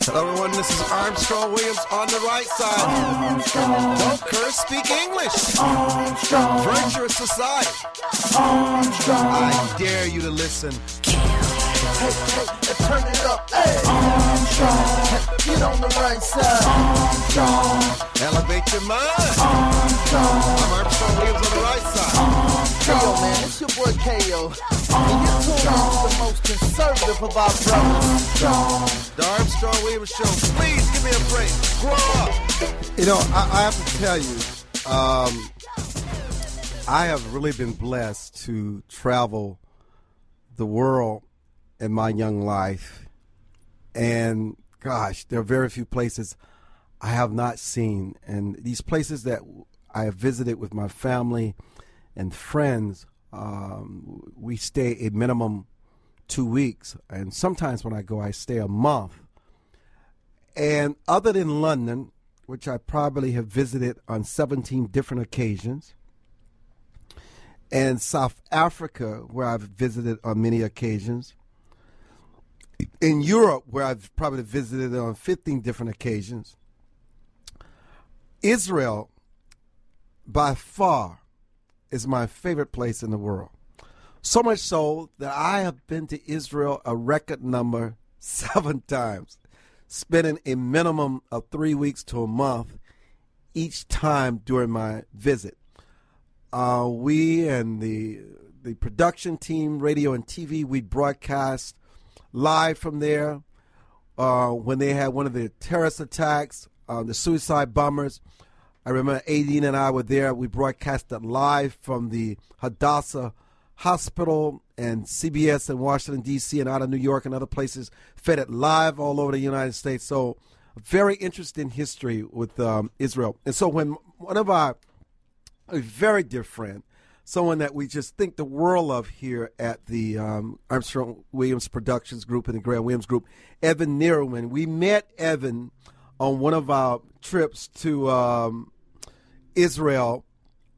Hello, everyone. This is Armstrong Williams on the right side. Armstrong. Don't curse, speak English. Armstrong. Virtuous society. Armstrong. I dare you to listen. Hey, turn it up. Hey. Armstrong. Get on the right side. Armstrong. Elevate your mind. Armstrong. I'm Armstrong Williams on the right side. Armstrong. Hey, yo, man, it's your boy K.O. And you're tuned into the most conservative of our brothers. The Armstrong Williams Show. Please give me a break. Grow up. You know, I have to tell you, I have really been blessed to travel the world in my young life. And, gosh, there are very few places I have not seen. And these places that I have visited with my family and friends, we stay a minimum 2 weeks. And sometimes when I go, I stay a month. And other than London, which I probably have visited on 17 different occasions, and South Africa, where I've visited on many occasions, in Europe, where I've probably visited on 15 different occasions, Israel, by far, is my favorite place in the world. So much so that I have been to Israel a record number 7 times, spending a minimum of 3 weeks to a month each time during my visit. We and the production team, radio and TV, we broadcast live from there. When they had one of the terrorist attacks, the suicide bombers, I remember Aideen and I were there. We broadcasted live from the Hadassah Hospital, and CBS in Washington, D.C. and out of New York and other places fed it live all over the United States. So very interesting history with Israel. And so when one of a very dear friend, someone that we just think the world of here at the Armstrong Williams Productions Group and the Graham Williams Group, Evan Neerman. We met Evan on one of our trips to Israel.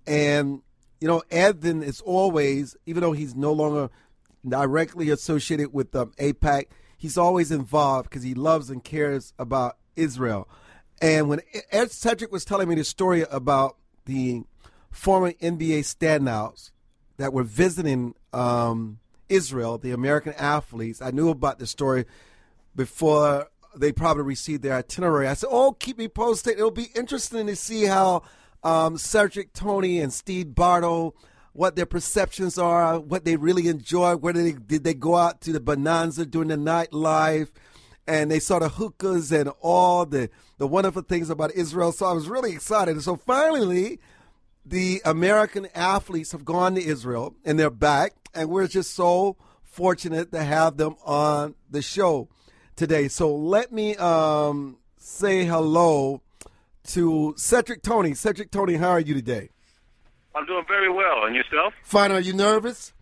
And, you know, Evan is always, even though he's no longer directly associated with AIPAC, he's always involved because he loves and cares about Israel. And when Sedric was telling me the story about the former NBA standouts that were visiting Israel, the American athletes, I knew about the story before they probably received their itinerary. I said, oh, keep me posted. It'll be interesting to see how Sedric Toney and Steve Bardo, what their perceptions are, what they really enjoy, did they go out to the Bonanza during the nightlife, and they saw the hookahs and all the wonderful things about Israel. So I was really excited. And so finally, the American athletes have gone to Israel, and they're back, and we're just so fortunate to have them on the show today. So let me say hello to Sedric Toney. Sedric Toney, how are you today? I'm doing very well. And yourself? Fine. Are you nervous?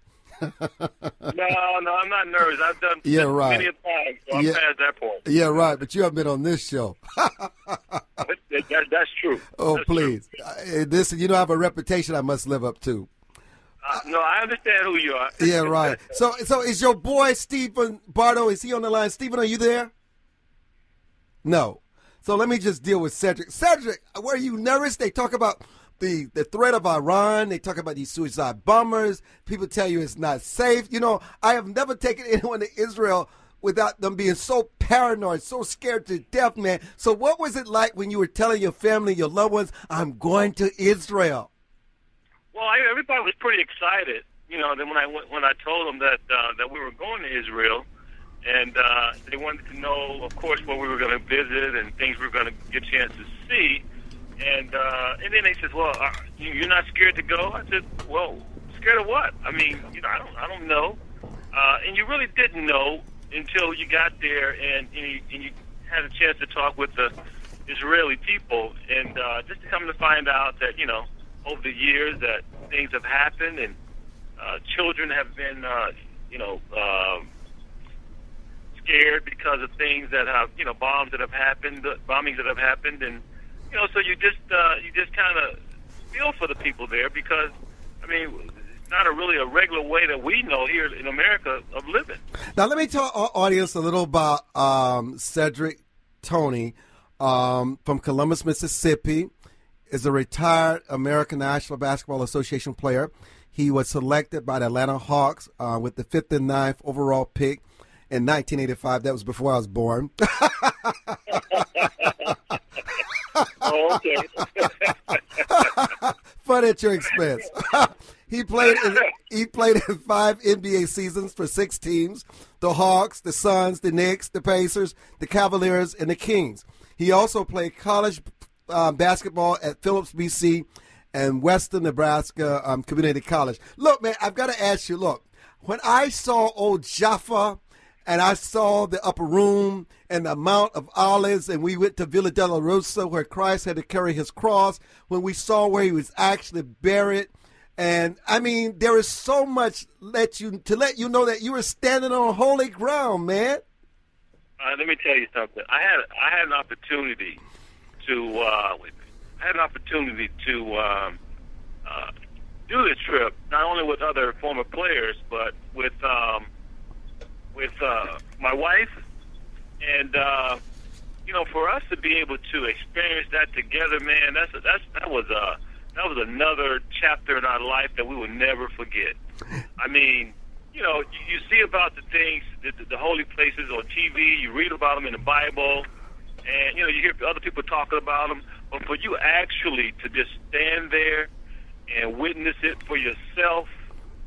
No, I'm not nervous. I've done many a time, so I'm past that point. Yeah, right. But you haven't been on this show. That's true. Oh, that's please. True. You don't have a reputation I must live up to. No, I understand who you are. Yeah, right. So is your boy Stephen Bardo, is he on the line? Stephen, are you there? No. So let me just deal with Sedric. Sedric, were you nervous? They talk about the threat of Iran. They talk about these suicide bombers. People tell you it's not safe. You know, I have never taken anyone to Israel without them being so paranoid, so scared to death, man. So what was it like when you were telling your family, your loved ones, I'm going to Israel? Well, everybody was pretty excited, you know. Then when I told them that we were going to Israel, and they wanted to know, of course, what we were going to visit and things we were going to get a chance to see. And then they said, "Well, you're not scared to go?" I said, "Well, scared of what? I mean, you know, I don't know." And you really didn't know until you got there and you had a chance to talk with the Israeli people, and just to come to find out that, you know, over the years that things have happened and children have been, scared because of things that have, you know, bombings that have happened, and you know, so you just kind of feel for the people there because, I mean, it's not really a regular way that we know here in America of living. Now, let me tell our audience a little about Sedric Toney from Columbus, Mississippi, is a retired American National Basketball Association player. He was selected by the Atlanta Hawks with the 5th and 9th overall pick in 1985. That was before I was born. Oh, okay. Fun at your expense. He played in 5 NBA seasons for 6 teams: the Hawks, the Suns, the Knicks, the Pacers, the Cavaliers, and the Kings. He also played college basketball at Phillips, BC, and Western Nebraska Community College. Look, man, I've got to ask you, look, when I saw old Jaffa and I saw the upper room and the Mount of Olives, and we went to Villa della Rosa where Christ had to carry his cross, when we saw where he was actually buried, and I mean, there is so much to let you know that you were standing on holy ground, man. Let me tell you something. I had an opportunity to do this trip, not only with other former players, but with my wife, and for us to be able to experience that together, man, that was another chapter in our life that we will never forget. I mean, you see about the things, the holy places on TV, you read about them in the Bible, and you hear other people talking about them, but for you actually to just stand there and witness it for yourself,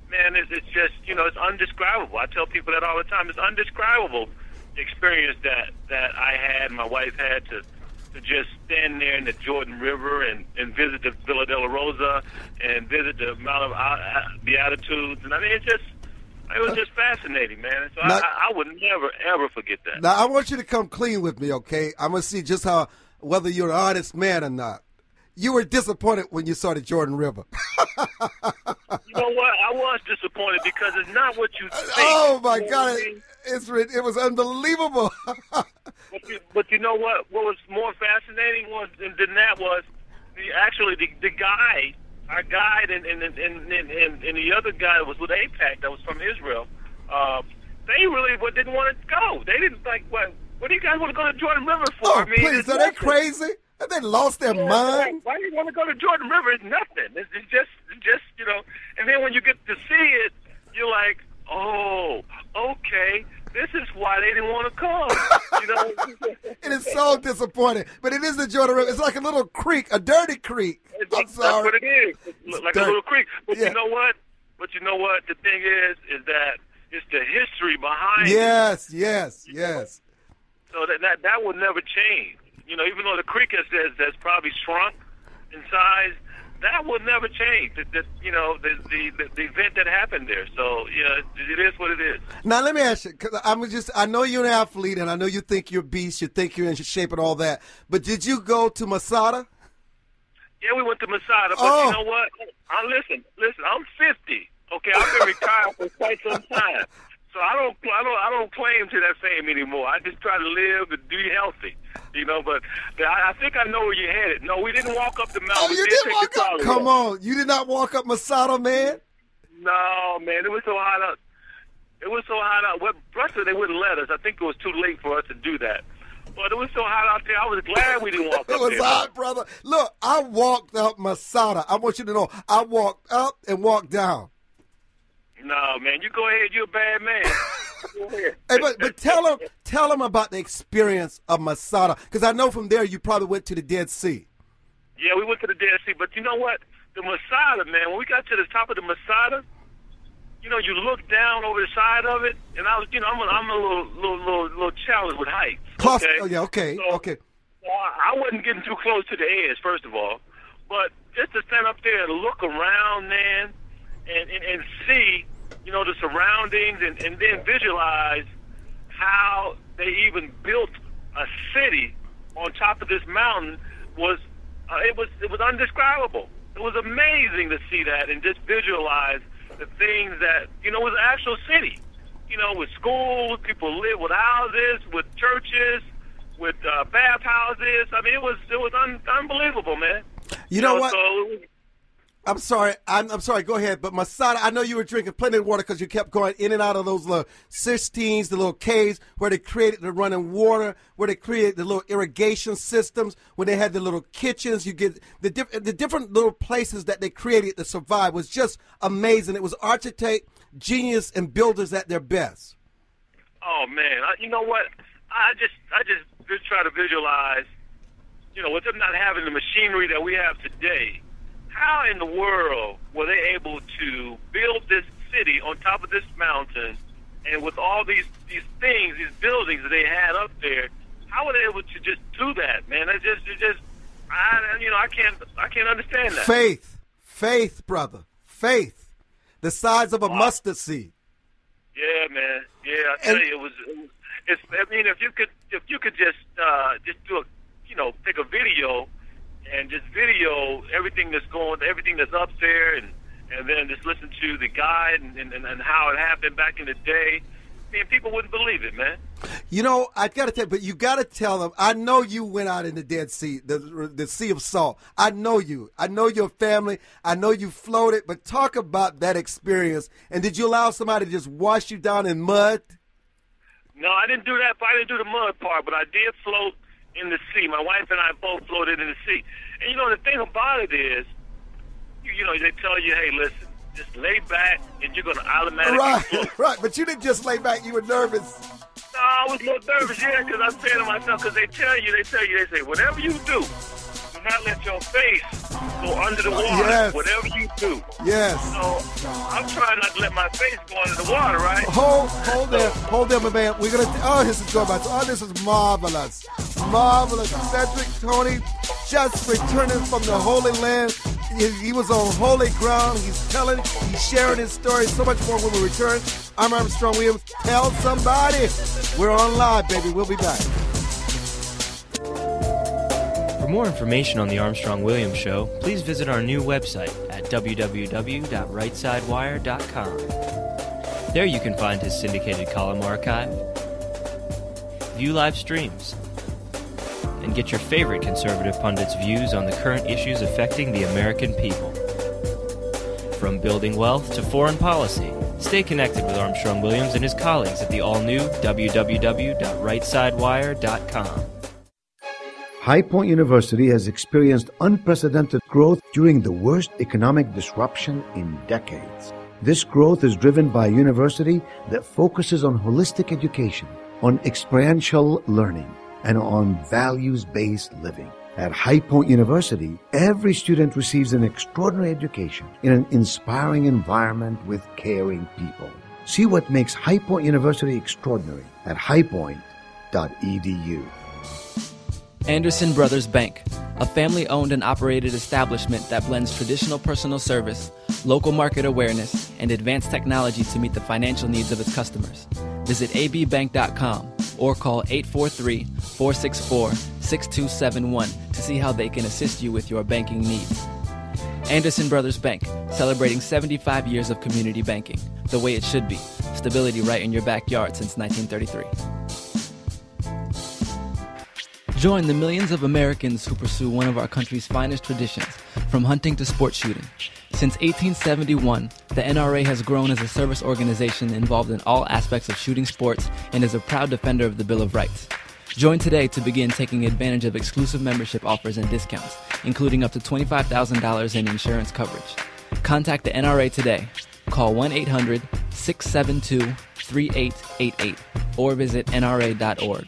man, it's just, it's undescribable. I tell people that all the time. It's undescribable, the experience that I had, my wife had, to just stand there in the Jordan River and visit the Villa della Rosa and visit the Mount of Beatitudes. And I mean, it was just fascinating, man. So now, I would never, ever forget that. Now, I want you to come clean with me, okay? I'm going to see just whether you're an honest man or not. You were disappointed when you saw the Jordan River. You know what? I was disappointed because it's not what you think. Oh, my God. It was unbelievable. But you know what? What was more fascinating than that was the guy, our guide, and the other guy that was with AIPAC that was from Israel. They really didn't want to go. They didn't like, what do you guys want to go to Jordan River for? Oh, please, are they crazy? Have they lost their mind? Why do you want to go to Jordan River? It's nothing. It's just, and then when you get to see it, you're like, oh, okay, this is why they didn't want to come. It is so disappointing. But it is the Jordan River. It's like a little creek, a dirty creek. I'm sorry. That's what it is. It's like a little creek. But you know what? The thing is that it's the history behind it. Yes. So that will never change. Even though the creek has probably shrunk in size, that will never change. The event that happened there. So it is what it is. Now let me ask you, because I know you're an athlete, and I know you think you're a beast, you think you're in shape and all that. But did you go to Masada? Yeah, we went to Masada. But you know what? Listen. I'm 50. Okay, I've been retired for quite some time. So I don't claim to that fame anymore. I just try to live and be healthy. But I think I know where you're headed. No, we didn't walk up the mountain. Oh, you didn't walk up? Come on. You did not walk up Masada, man? No, man. It was so hot out. Well, Brother, they wouldn't let us. I think it was too late for us to do that. But it was so hot out there, I was glad we didn't walk up there. It was hot, brother. Look, I walked up Masada. I want you to know, I walked up and walked down. No, man, you go ahead. You're a bad man. Hey, but tell them about the experience of Masada, because I know from there you probably went to the Dead Sea. Yeah, we went to the Dead Sea, but you know what? The Masada, man, when we got to the top of the Masada, you look down over the side of it, and I was, I'm a little challenged with heights. Okay? Oh, yeah, okay. So I wasn't getting too close to the edge, first of all, but just to stand up there and look around, man, and see, the surroundings, and then visualize how they even built a city on top of this mountain was undescribable. It was amazing to see that and just visualize the things that, was an actual city, with schools, people live with houses, with churches, with bathhouses. I mean, it was unbelievable, man. You know what? So I'm sorry. I'm sorry. Go ahead. But Masada, I know you were drinking plenty of water because you kept going in and out of those little cisterns, the little caves where they created the running water, where they created the little irrigation systems, where they had the little kitchens. You get the different little places that they created to survive was just amazing. It was architect, genius, and builders at their best. Oh man, you know what? I just try to visualize. You know, with them not having the machinery that we have today. How in the world were they able to build this city on top of this mountain, and with all these things, these buildings that they had up there? How were they able to just do that, man? I can't understand that. Faith, brother, faith, the size of a mustard seed. Yeah, man. Yeah, I tell you, it's. I mean, if you could just do take a video. And just video everything that's up there, and then just listen to the guide and how it happened back in the day. I mean, people wouldn't believe it, man. You know, I got to tell you, but you got to tell them. I know you went out in the Dead Sea, the Sea of Salt. I know you. I know your family. I know you floated. But talk about that experience. And did you allow somebody to just wash you down in mud? No, I didn't do that. I didn't do the mud part, but I did float in the sea. My wife and I both floated in the sea. And, you know, the thing about it is, you know, they tell you, hey, listen, just lay back and you're going to automatically float. Right, but you didn't just lay back. You were nervous. No, I was a little nervous, yeah, because I'm saying to myself, because they say, whatever you do not let your face go under the water, yes. Whatever you do. Yes. So I'm trying not to let my face go under the water, right? Hold there, my man. We're gonna. This is good, man. This is marvelous. Sedric Toney just returning from the Holy Land. He was on holy ground. He's sharing his story. So much more when we return. I'm Armstrong Williams. Tell somebody. We're on live, baby. We'll be back. For more information on the Armstrong Williams Show, please visit our new website at www.rightsidewire.com. There you can find his syndicated column archive, view live streams, and get your favorite conservative pundits' views on the current issues affecting the American people. From building wealth to foreign policy, stay connected with Armstrong Williams and his colleagues at the all-new www.rightsidewire.com. High Point University has experienced unprecedented growth during the worst economic disruption in decades. This growth is driven by a university that focuses on holistic education, on experiential learning, and on values-based living. At High Point University, every student receives an extraordinary education in an inspiring environment with caring people. See what makes High Point University extraordinary at highpoint.edu. Anderson Brothers Bank, a family-owned and operated establishment that blends traditional personal service, local market awareness, and advanced technology to meet the financial needs of its customers. Visit abbank.com or call 843-464-6271 to see how they can assist you with your banking needs. Anderson Brothers Bank, celebrating 75 years of community banking, the way it should be. Stability right in your backyard since 1933. Join the millions of Americans who pursue one of our country's finest traditions, from hunting to sports shooting. Since 1871, the NRA has grown as a service organization involved in all aspects of shooting sports and is a proud defender of the Bill of Rights. Join today to begin taking advantage of exclusive membership offers and discounts, including up to $25,000 in insurance coverage. Contact the NRA today. Call 1-800-672-3888 or visit nra.org.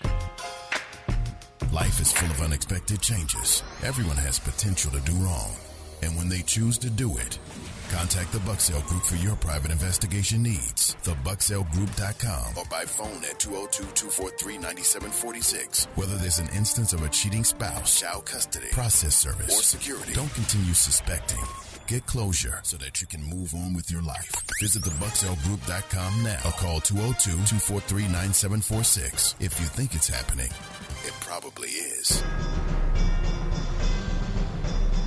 Life is full of unexpected changes. Everyone has potential to do wrong. And when they choose to do it, contact the Bucksell Group for your private investigation needs. TheBucksellGroup.com or by phone at 202-243-9746. Whether there's an instance of a cheating spouse, child custody, process service, or security, don't continue suspecting. Get closure so that you can move on with your life. Visit TheBucksellGroup.com now or call 202-243-9746. If you think it's happening, it probably is.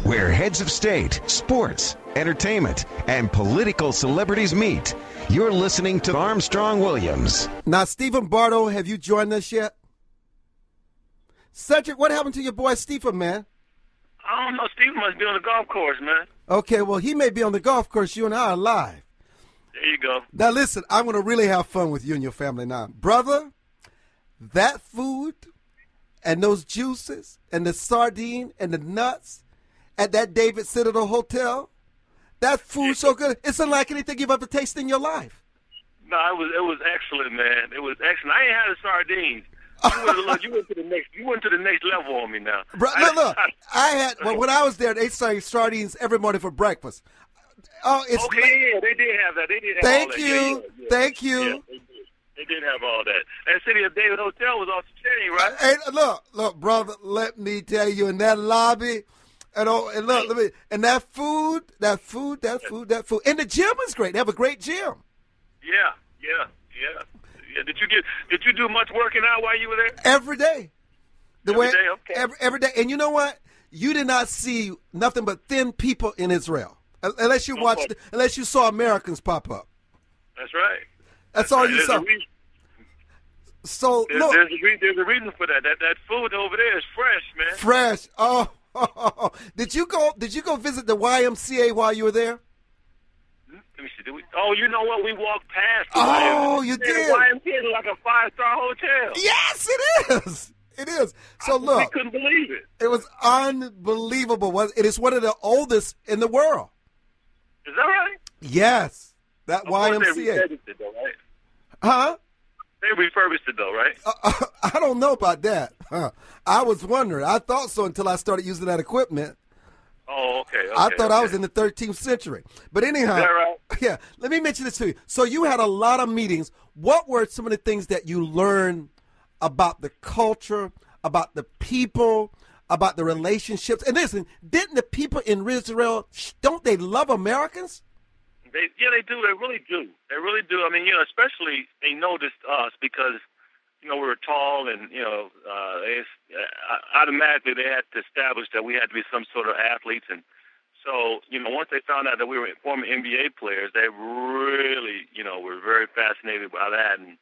Where heads of state, sports, entertainment, and political celebrities meet. You're listening to Armstrong Williams. Now, Stephen Bardo, have you joined us yet? Cedric, what happened to your boy Stephen, man? I don't know. Steve must be on the golf course, man. Okay, well, he may be on the golf course. You and I are live. There you go. Now, listen, I'm going to really have fun with you and your family now. Brother, that food and those juices and the sardine and the nuts at that David Citadel Hotel, that food's so good. It's unlike anything you've ever tasted in your life. No, it was excellent, man. It was excellent. I ain't had the sardines. You went to the next level on me now. Bro, look. When I was there, they served sardines every morning for breakfast. Oh, it's okay. Yeah, they did have that. They did have all that. Thank you. Yeah, they did have all that. That City of David Hotel was off the chain, right? Hey, look, brother. Let me tell you, in that lobby, and that food, and the gym is great. They have a great gym. Yeah. Did you do much working out while you were there? Every day. Okay. Every day. And you know what? You did not see nothing but thin people in Israel, unless you saw Americans pop up. That's right. That's all you saw. So there's a reason for that. That food over there is fresh, man. Fresh. Oh. Did you go visit the YMCA while you were there? Let me see. You know what? We walked past. You did. The YMCA is like a 5-star hotel. Yes, it is. It is. So look, we couldn't believe it. It was unbelievable. It is one of the oldest in the world. Is that right? Yes, that YMCA. They refurbished it, though, right? Huh? They refurbished it, though, right? I don't know about that. I was wondering. I thought so until I started using that equipment. Oh, okay. I thought I was in the 13th century. But anyhow, is that right? Yeah, let me mention this to you. So you had a lot of meetings. What were some of the things that you learned about the culture, about the people, about the relationships? And listen, didn't the people in Israel, don't they love Americans? They do. They really do. They really do. I mean, especially they noticed us because, we were tall and, automatically they had to establish that we had to be some sort of athletes. And so, once they found out that we were former NBA players, they really, were very fascinated by that and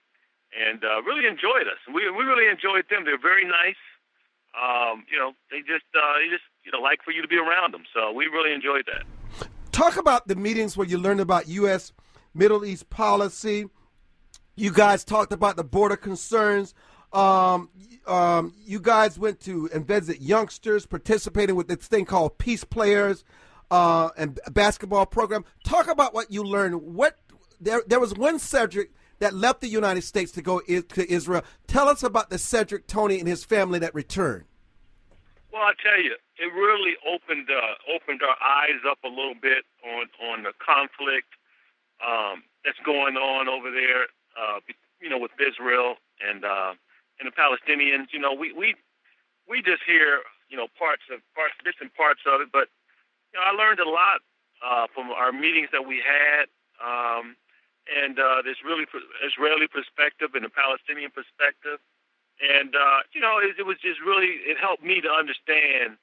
really enjoyed us. We really enjoyed them. They're very nice. They just like for you to be around them. So we really enjoyed that. Talk about the meetings where you learned about U.S. Middle East policy. You guys talked about the border concerns. You guys went to and visit youngsters participating with this thing called Peace Players and a basketball program. Talk about what you learned. There was one Sedric that left the United States to go to Israel. Tell us about the Sedric Toney and his family that returned. Well, I tell you, it really opened our eyes up a little bit on the conflict that's going on over there, with Israel and the Palestinians. We just hear bits and parts of it, but I learned a lot from our meetings that we had, and this really Israeli perspective and the Palestinian perspective. And, it was just really, it helped me to understand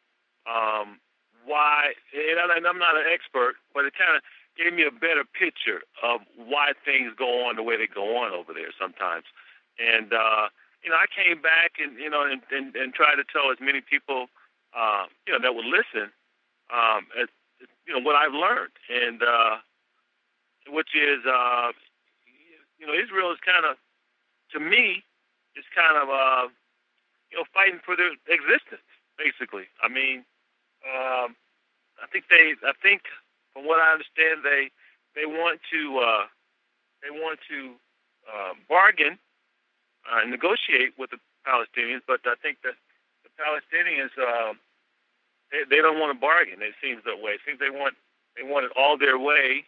why, and I'm not an expert, but it kind of gave me a better picture of why things go on the way they go on over there sometimes. And, I came back and tried to tell as many people, that would listen, as, what I've learned. And, which is, Israel is kind of, to me, it's kind of, fighting for their existence, basically. I mean, I think from what I understand, they want to bargain and negotiate with the Palestinians, but I think that the Palestinians, they don't want to bargain. It seems that way. It seems they want it all their way,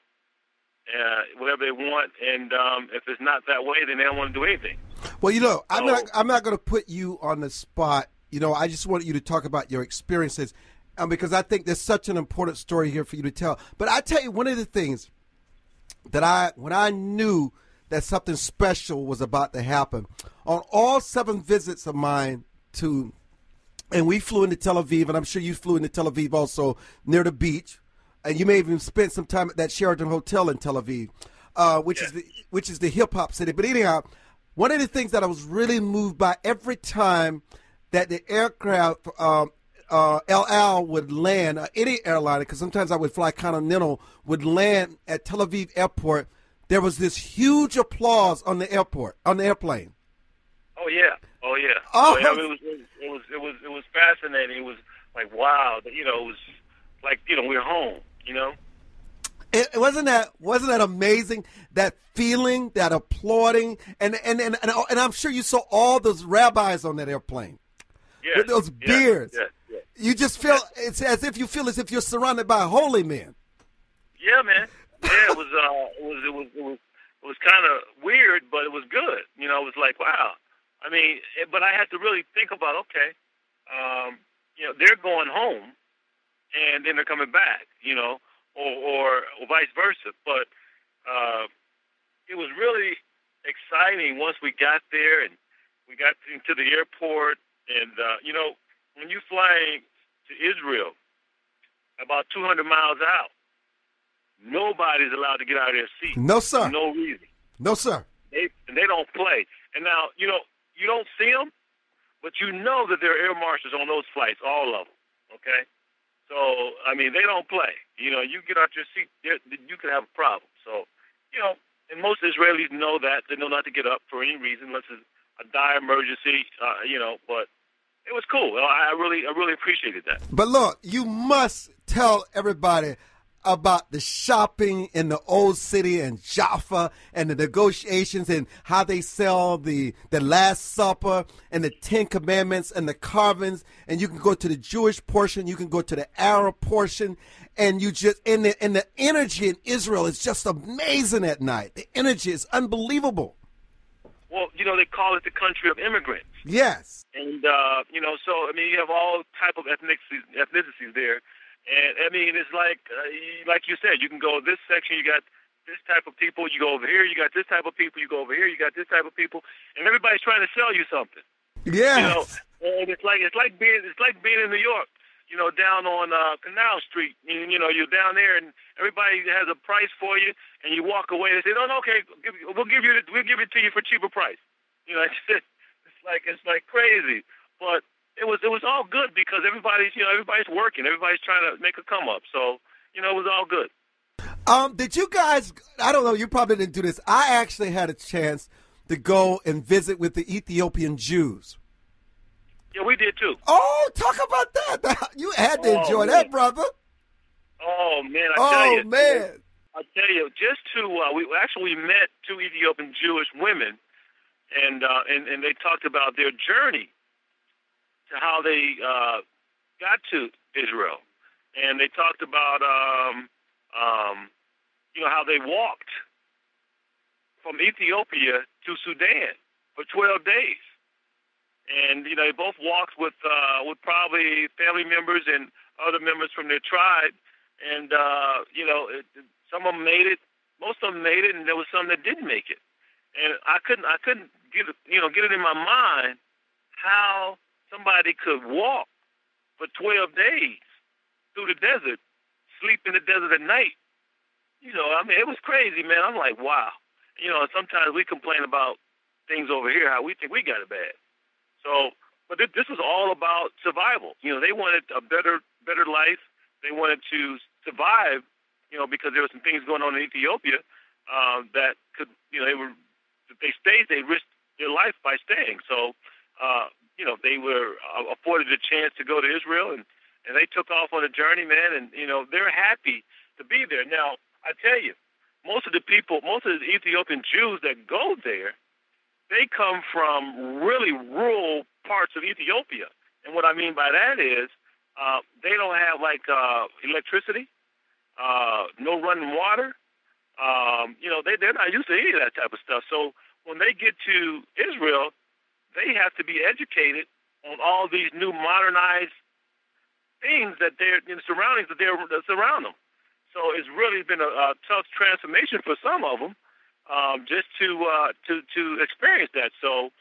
whatever they want, and if it's not that way, then they don't want to do anything. Well, I'm not going to put you on the spot. I just want you to talk about your experiences because I think there's such an important story here for you to tell. But I tell you, one of the things that when I knew that something special was about to happen, on all 7 visits of mine and we flew into Tel Aviv, and I'm sure you flew into Tel Aviv also near the beach, and you may have even spent some time at that Sheraton Hotel in Tel Aviv, which is the hip hop city. But anyhow, one of the things that I was really moved by every time that the aircraft El Al would land, any airliner, because sometimes I would fly Continental, would land at Tel Aviv airport, there was this huge applause on the airplane. Oh yeah. Oh. Yeah, it was fascinating. It was like, wow, it was like, we're home, It wasn't that amazing, that feeling, that applauding, and I'm sure you saw all those rabbis on that airplane. Yes, with those beards. Yes. You just feel it's as if you're surrounded by holy men. Yeah, man. Yeah, it was kind of weird, but it was good. It was like, wow. I mean, but I had to really think about, okay, they're going home, and then they're coming back, or vice versa. But it was really exciting once we got there and we got into the airport. And, when you're flying to Israel, about 200 miles out, nobody's allowed to get out of their seat. No, sir. For no reason. No, sir. They don't play. And now, you don't see them, but you know that there are air marshals on those flights, all of them, okay? So, I mean, they don't play. You get out your seat, you could have a problem. So, and most Israelis know that. They know not to get up for any reason unless it's a dire emergency, but it was cool. I really appreciated that. But look, you must tell everybody about the shopping in the old city and Jaffa and the negotiations and how they sell the Last Supper and the Ten Commandments and the carvings, and you can go to the Jewish portion, you can go to the Arab portion, and you just and the energy in Israel is just amazing at night. The energy is unbelievable. Well, they call it the country of immigrants. Yes. And, so, I mean, you have all type of ethnicities there. And, I mean, it's like you said, you can go this section, you got this type of people. You go over here, you got this type of people. You go over here, you got this type of people. And everybody's trying to sell you something. Yeah. And it's like being in New York, down on Canal Street. You're down there and everybody has a price for you, and you walk away and say, "Oh, no, okay, we'll give it to you for cheaper price." It's like crazy, but it was all good because everybody's working, everybody's trying to make a come up. So it was all good. Did you guys? I don't know. You probably didn't do this. I actually had a chance to go and visit with the Ethiopian Jews. Yeah, we did too. Oh, talk about that! You had to enjoy that, brother. Oh man, I tell you, just to we met two Ethiopian Jewish women, and they talked about their journey to how they got to Israel, and they talked about how they walked from Ethiopia to Sudan for 12 days. And, they both walked with probably family members and other members from their tribe. And, some of them made it, most of them made it, and there was some that didn't make it. And I couldn't get it in my mind how somebody could walk for 12 days through the desert, sleep in the desert at night. It was crazy, man. I'm like, wow. Sometimes we complain about things over here, how we think we got it bad. So, but this was all about survival. They wanted a better life. They wanted to survive, because there were some things going on in Ethiopia that could, if they stayed, they risked their life by staying. So, they were afforded a chance to go to Israel, and they took off on a journey, man. And they're happy to be there. Now, I tell you, most of the Ethiopian Jews that go there, they come from really rural parts of Ethiopia. And what I mean by that is they don't have, electricity, no running water. They're not used to any of that type of stuff. So when they get to Israel, they have to be educated on all these new modernized things that surroundings that surround them. So it's really been a tough transformation for some of them. Just to experience that. So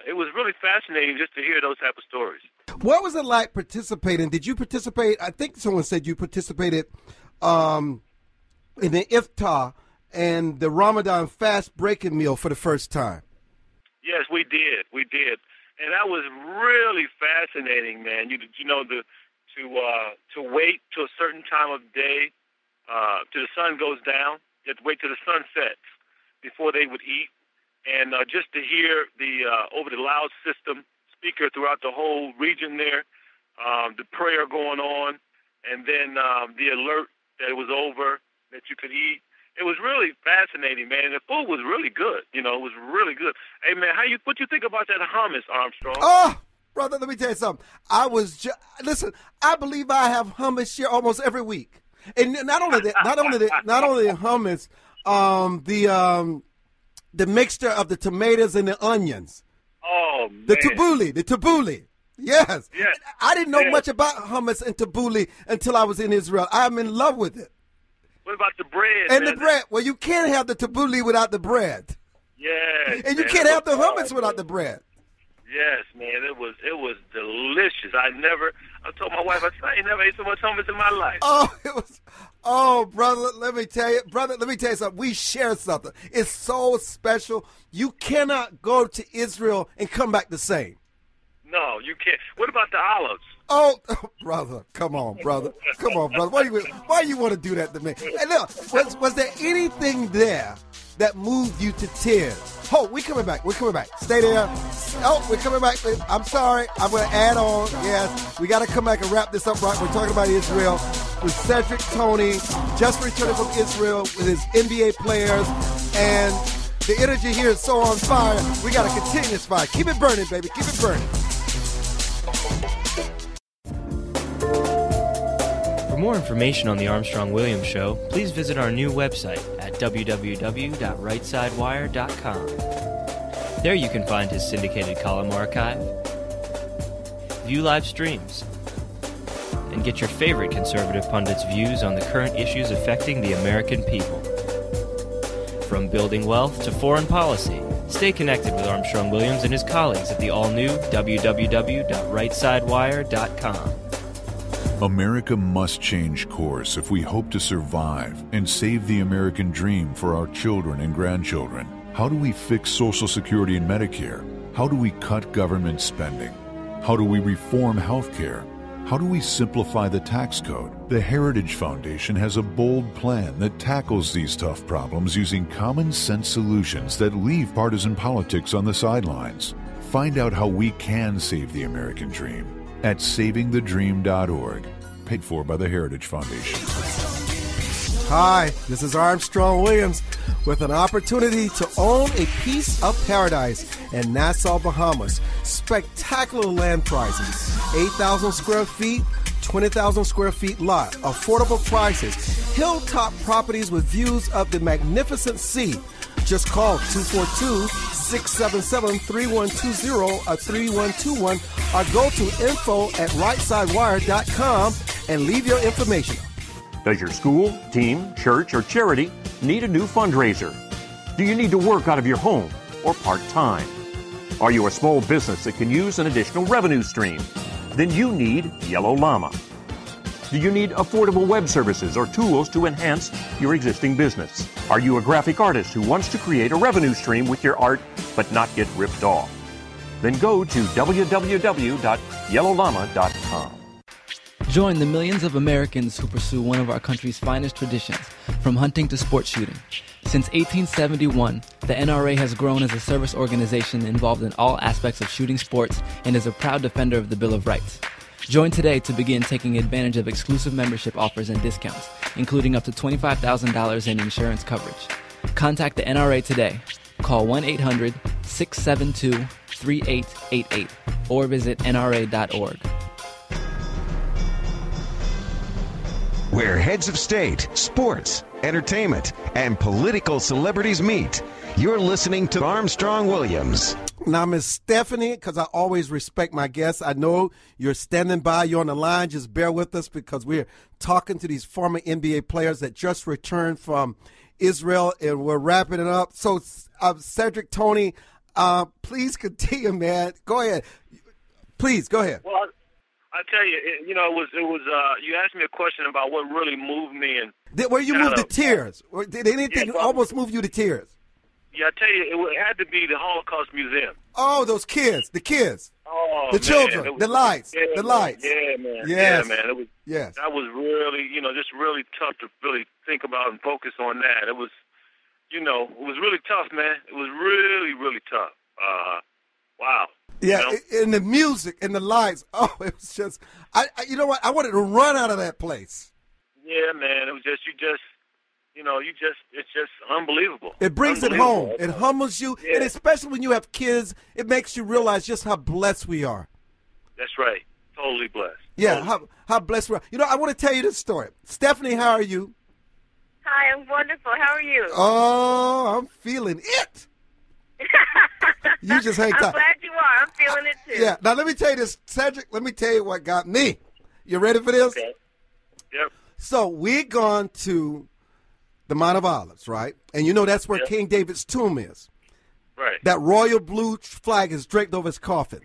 it was really fascinating just to hear those type of stories. What was it like participating? Did you participate? I think someone said you participated in the iftar and the Ramadan fast breaking meal for the first time. Yes, we did. And that was really fascinating, man. To wait till a certain time of day, till the sun goes down. You have to wait till the sun sets before they would eat, and just to hear the over the loud system speaker throughout the whole region there, the prayer going on, and then the alert that it was over, that you could eat. It was really fascinating, man. And the food was really good. It was really good. Hey, man, what you think about that hummus, Armstrong? Oh, brother, let me tell you something. Listen, I believe I have hummus here almost every week. And not only the hummus, the mixture of the tomatoes and the onions. Oh, man. The tabbouleh. Yes. Yes. I didn't know much about hummus and tabbouleh until I was in Israel. I'm in love with it. What about the bread? And man? the bread. Well, you can't have the tabbouleh without the bread. Yes. And you can't have the hummus without the bread. Yes, man. It was delicious. I told my wife, I ain't never ate so much hummus in my life. Brother, let me tell you something. We share something. It's so special. You cannot go to Israel and come back the same. No, you can't. What about the olives? Oh, brother, come on, brother. Why you want to do that to me? Hey, look, was there anything there that moved you to tears? Oh, we're coming back. Stay there. Oh, we're coming back. I'm sorry. I'm going to add on. Yes, we got to come back and wrap this up right. We're talking about Israel with Sedric Toney, just returning from Israel with his NBA players. And the energy here is so on fire. We got to continue this fire. Keep it burning, baby. Keep it burning. For more information on the Armstrong-Williams Show, please visit our new website at www.rightsidewire.com. There you can find his syndicated column archive, view live streams, and get your favorite conservative pundits' views on the current issues affecting the American people. From building wealth to foreign policy, stay connected with Armstrong-Williams and his colleagues at the all-new www.rightsidewire.com. America must change course if we hope to survive and save the American dream for our children and grandchildren. How do we fix Social Security and Medicare? How do we cut government spending? How do we reform health care? How do we simplify the tax code? The Heritage Foundation has a bold plan that tackles these tough problems using common sense solutions that leave partisan politics on the sidelines. Find out how we can save the American dream at savingthedream.org, paid for by the Heritage Foundation. Hi, this is Armstrong Williams with an opportunity to own a piece of paradise in Nassau, Bahamas. Spectacular land prices, 8,000 square feet, 20,000 square feet lot, affordable prices, hilltop properties with views of the magnificent sea. Just call 242-677-3120 or 3121 or go to info@rightsidewire.com and leave your information. Does your school, team, church, or charity need a new fundraiser? Do you need to work out of your home or part-time? Are you a small business that can use an additional revenue stream? Then you need Yellow Llama. Do you need affordable web services or tools to enhance your existing business? Are you a graphic artist who wants to create a revenue stream with your art but not get ripped off? Then go to www.yellowllama.com. Join the millions of Americans who pursue one of our country's finest traditions, from hunting to sport shooting. Since 1871, the NRA has grown as a service organization involved in all aspects of shooting sports and is a proud defender of the Bill of Rights. Join today to begin taking advantage of exclusive membership offers and discounts, including up to $25,000 in insurance coverage. Contact the NRA today. Call 1-800-672-3888 or visit nra.org. Where heads of state, sports, entertainment, and political celebrities meet. You're listening to Armstrong Williams. Now, Miss Stephanie, because I always respect my guests, I know you're standing by, you're on the line. Just bear with us because we're talking to these former NBA players that just returned from Israel, and we're wrapping it up. So, Sedric Toney, please continue, man. Go ahead. Please, go ahead. Well, I tell you, it was. You asked me a question about what really moved me, and Were you moved to tears? Or did anything almost move you to tears? Yeah, I tell you, it had to be the Holocaust Museum. Oh, those kids, the kids. Oh, the man, children, the lights, yeah, the lights. Yeah, man. Yes. Yeah, man. It was. Yes. That was really, just really tough to really think about and focus on that. It was, it was really tough, man. It was really, really tough. Wow. Yeah, and the music and the lights. Oh, it was just, you know what? I wanted to run out of that place. Yeah, man. It was just, it's just unbelievable. It brings it home. It humbles you. Yeah. And especially when you have kids, it makes you realize just how blessed we are. That's right. Totally blessed. Yeah, totally. how blessed we are. I want to tell you this story. Stephanie, how are you? Hi, I'm wonderful. How are you? Oh, I'm feeling it. You just hang tight. I'm glad you are. I'm feeling it too. Yeah. Now, let me tell you this, Cedric. Let me tell you what got me. You ready for this? Okay. Yep. So we're gone to the Mount of Olives, right? And that's where King David's tomb is. Right. That royal blue flag is draped over his coffin.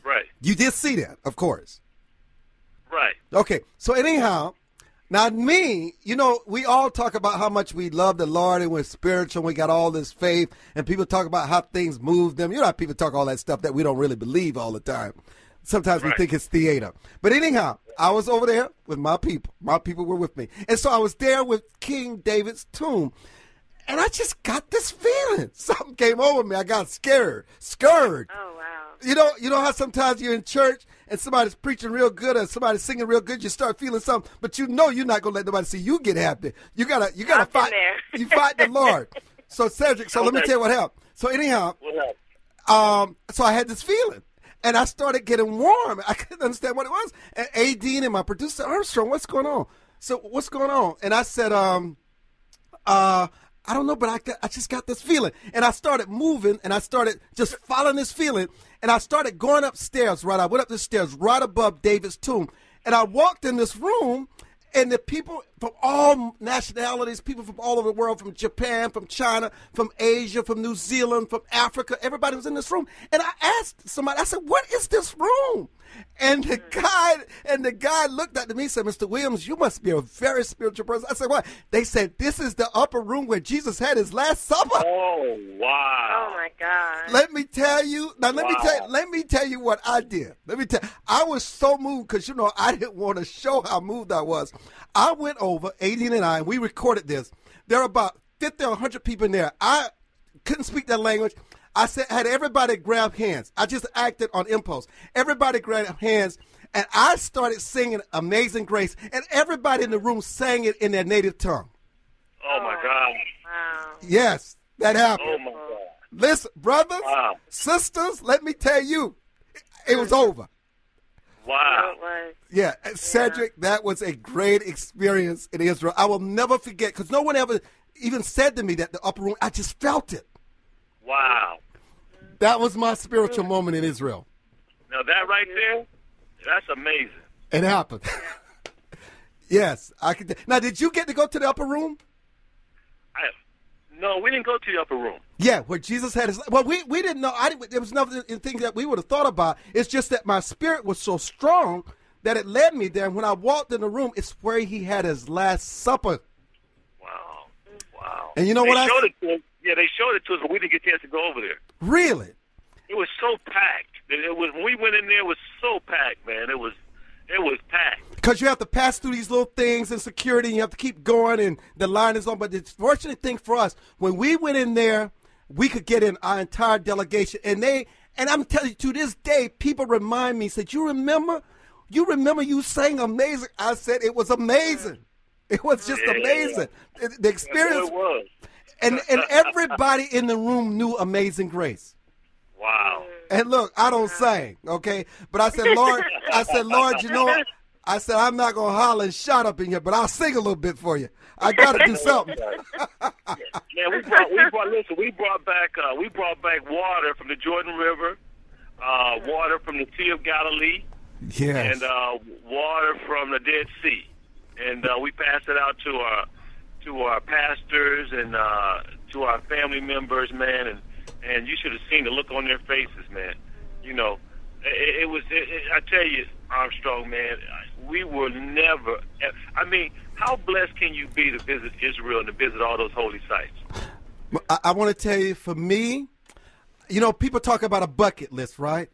Right. You did see that, of course. Right. Okay. So anyhow, now me, we all talk about how much we love the Lord and we're spiritual and we got all this faith, and people talk about how things move them. How people talk all that stuff that we don't really believe all the time. Sometimes we think it's theater. But anyhow, I was over there with my people. My people were with me. And so I was there with King David's tomb. And I just got this feeling. Something came over me. I got scared. Oh, wow. You know how sometimes you're in church and somebody's preaching real good or somebody's singing real good, you start feeling something, but you're not going to let nobody see you get happy. You gotta fight. You fight the Lord. So Cedric, let me tell you what happened. So anyhow, so I had this feeling. And I started getting warm. I couldn't understand what it was. And Adine and my producer, Armstrong, what's going on? So what's going on? And I said, I don't know, but I just got this feeling. And I started moving, and I started just following this feeling. And I started going upstairs, right? I went up the stairs right above David's tomb. And I walked in this room, and the people from all nationalities, people from all over the world, from Japan, from China, from Asia, from New Zealand, from Africa, everybody was in this room. And I asked somebody, I said, what is this room? And the guy looked at me and said, Mr. Williams, you must be a very spiritual person. I said, what? They said, this is the upper room where Jesus had his Last Supper. Oh, wow. Oh, my God. Let me tell you. Now, let me tell you what I did. I was so moved because, I didn't want to show how moved I was. I went over, Adine and I, and we recorded this. There are about 50 or 100 people in there. I couldn't speak that language. I had everybody grab hands. I just acted on impulse. Everybody grabbed hands, and I started singing Amazing Grace, and everybody in the room sang it in their native tongue. Oh, my God. Wow. Yes, that happened. Oh, my God. Listen, brothers, sisters, let me tell you, it was over. Wow. Yeah, Cedric, that was a great experience in Israel. I will never forget, because no one ever even said to me that the upper room, I just felt it. Wow. That was my spiritual moment in Israel. Now, that right there, that's amazing. It happened. Yes. Now, did you get to go to the upper room? No, we didn't go to the upper room. Yeah, where Jesus had his... Well, we didn't know. There was nothing that we would have thought about. It's just that my spirit was so strong that it led me there. And when I walked in the room, it's where he had his Last Supper. Wow. And you know what I... Yeah, they showed it to us, but we didn't get a chance to go over there. Really? It was so packed. When we went in there, it was so packed, man. It was packed. Because you have to pass through these little things and security, and you have to keep going, and the line is on. But the fortunate thing for us, when we went in there, we could get in our entire delegation. And I'm telling you, to this day, people remind me, said, you remember you sang Amazing? I said, it was amazing. It was just amazing. The experience. It was. And everybody in the room knew Amazing Grace. Wow. And look, I don't sing, okay? But I said, Lord, you know what? I said, I'm not going to holler and shout up in here, but I'll sing a little bit for you. I got to do something. Man, we brought back water from the Jordan River, water from the Sea of Galilee, yes, and water from the Dead Sea. And we passed it out to our pastors and to our family members, man, and you should have seen the look on their faces, man. It was. I tell you, Armstrong, man, we were never. I mean, how blessed can you be to visit Israel and to visit all those holy sites? I want to tell you, for me, you know, people talk about a bucket list, right?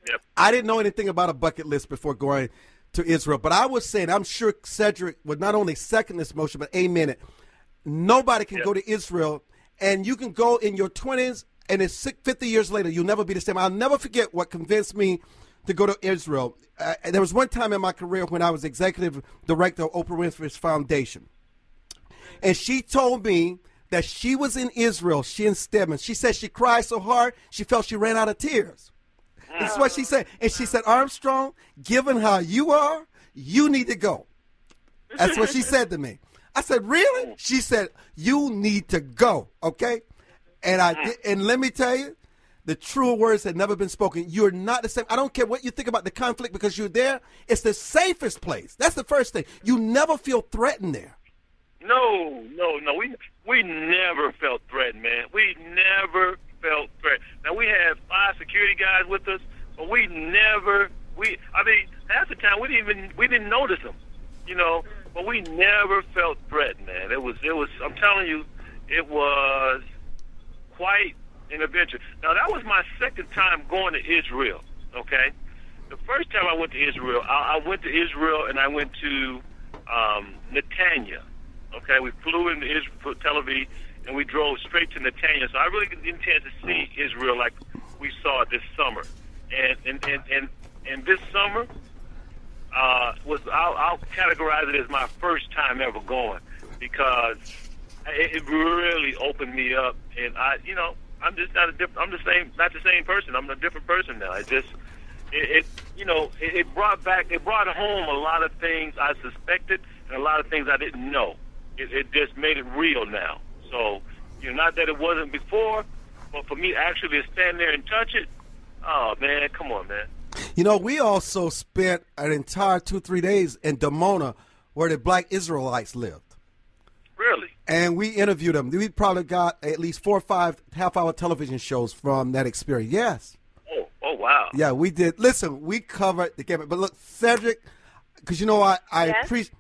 Yep. I didn't know anything about a bucket list before going to Israel, but I was saying, I'm sure Sedric would not only second this motion, but amen it. Nobody can go to Israel, and you can go in your 20s, and it's 50 years later, you'll never be the same. I'll never forget what convinced me to go to Israel. There was one time in my career when I was executive director of Oprah Winfrey's Foundation, and she told me that she was in Israel, she and Stedman. She said she cried so hard, she felt she ran out of tears. That's what she said. And she said, Armstrong, given how you are, you need to go. That's what she said to me. I said, really? She said, you need to go, okay? And I did, and let me tell you, the true words had never been spoken. You're not the same. I don't care what you think about the conflict because you're there. It's the safest place. That's the first thing. You never feel threatened there. No. We never felt threatened, man. We never felt threatened. Now, we had 5 security guys with us, but I mean, half the time we didn't notice them, you know, but we never felt threatened, man. It was, I'm telling you, it was quite an adventure. Now, that was my second time going to Israel, okay? The first time I went to Israel, I went to Israel and I went to Netanya. Okay, we flew into Israel, Tel Aviv, and we drove straight to Netanya. So I really didn't get a chance to see Israel like we saw it this summer. And this summer I'll categorize it as my first time ever going because it really opened me up. And I'm just not not the same person. I'm a different person now. It brought home a lot of things I suspected and a lot of things I didn't know. It just made it real now. So, not that it wasn't before, but for me actually to stand there and touch it, oh, man, come on, man. We also spent an entire 2-3 days in Dimona where the black Israelites lived. Really? And we interviewed them. We probably got at least 4 or 5 half-hour television shows from that experience. Yes. Oh, wow. Yeah, we did. Listen, we covered the game. But look, Cedric, because I yes? appreciate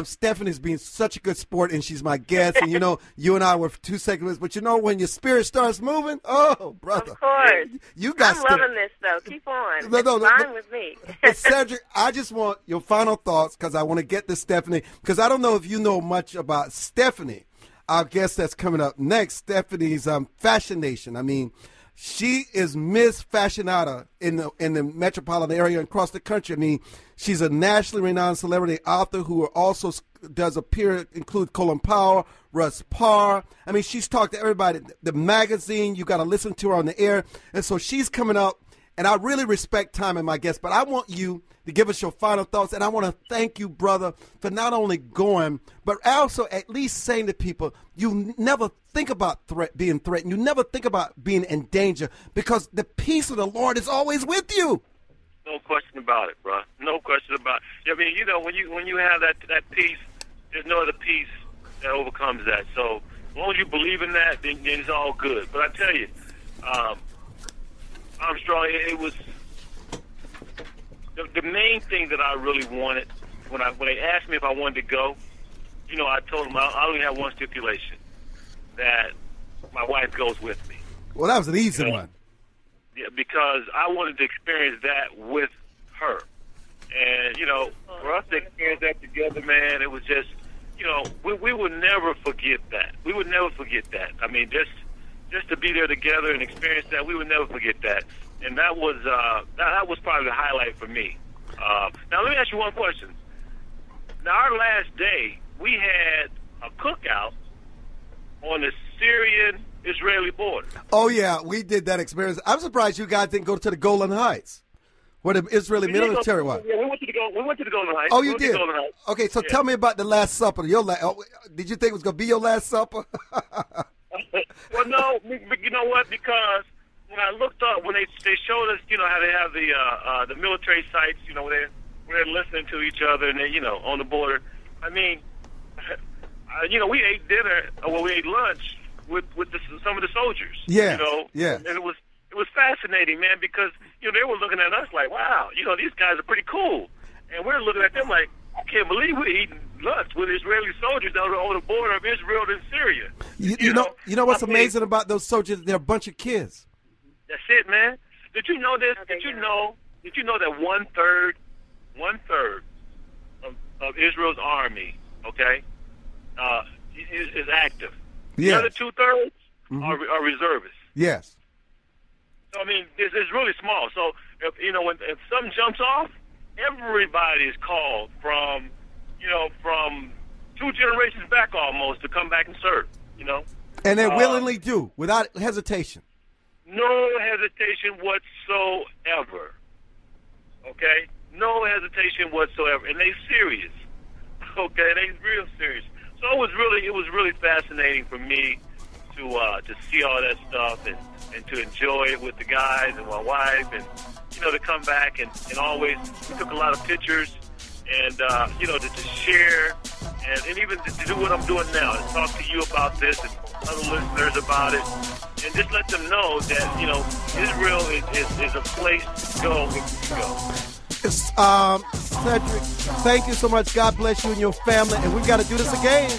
Stephanie's being such a good sport, and she's my guest. And, you and I were 2 seconds. But, when your spirit starts moving, oh, brother. Of course. I'm loving this, though. Keep on. No, fine with me. Cedric, I just want your final thoughts because I want to get to Stephanie. Because I don't know if you know much about Stephanie, our guest that's coming up next. Stephanie's Fashion Nation. I mean, she is Miss Fashionata in the metropolitan area and across the country. I mean, she's a nationally renowned celebrity author who also does include Colin Powell, Russ Parr. I mean, she's talked to everybody. The magazine, you got to listen to her on the air. And so she's coming up, and I really respect time and my guest, but I want you to give us your final thoughts. And I want to thank you, brother, for not only going, but also at least saying to people, you never think about being threatened. You never think about being in danger because the peace of the Lord is always with you. No question about it, bro. No question about it. I mean, when you have that peace, there's no other peace that overcomes that. So as long as you believe in that, then it's all good. But I tell you, Armstrong, it was the main thing that I really wanted when they asked me if I wanted to go. I told them I only have one stipulation, that my wife goes with me. Well, that was an easy one. Yeah, because I wanted to experience that with her. And, for us to experience that together, man, it was just, we would never forget that. We would never forget that. I mean, just to be there together and experience that, we would never forget that. And that was probably the highlight for me. Now, let me ask you one question. Now, our last day, we had a cookout on the Syrian-Israeli border. Oh, yeah, we did that experience. I'm surprised you guys didn't go to the Golan Heights, where the Israeli military was. Yeah, we went to the Golan Heights. Oh, you did? Okay, so tell me about the Last Supper. Did you think it was going to be your Last Supper? Well, no, you know what? Because when I looked up, when they showed us, how they have the military sites, where they're listening to each other and they, on the border. I mean, we ate dinner, we ate lunch with some of the soldiers. Yeah. Yeah. And it was fascinating, man, because they were looking at us like, wow, these guys are pretty cool, and we're looking at them like, I can't believe we're eating nuts with Israeli soldiers that were on the border of Israel and Syria. You know what's amazing about those soldiers? They're a bunch of kids. That's it, man. Did you know this? Did you know that one third of Israel's army, okay, is active. Yes. The other 2/3 are reservists. Yes. So I mean, it's really small. So if something jumps off, everybody is called from 2 generations back almost to come back and serve. And they willingly do without hesitation. No hesitation whatsoever. Okay, no hesitation whatsoever, and they serious. Okay, they real serious. So it was really fascinating for me to see all that stuff and to enjoy it with the guys and my wife, and to come back and always we took a lot of pictures and to share and even to do what I'm doing now, to talk to you about this and other listeners about it, and just let them know that Israel is a place to go if you go. Cedric, thank you so much. God bless you and your family, and we've got to do this again.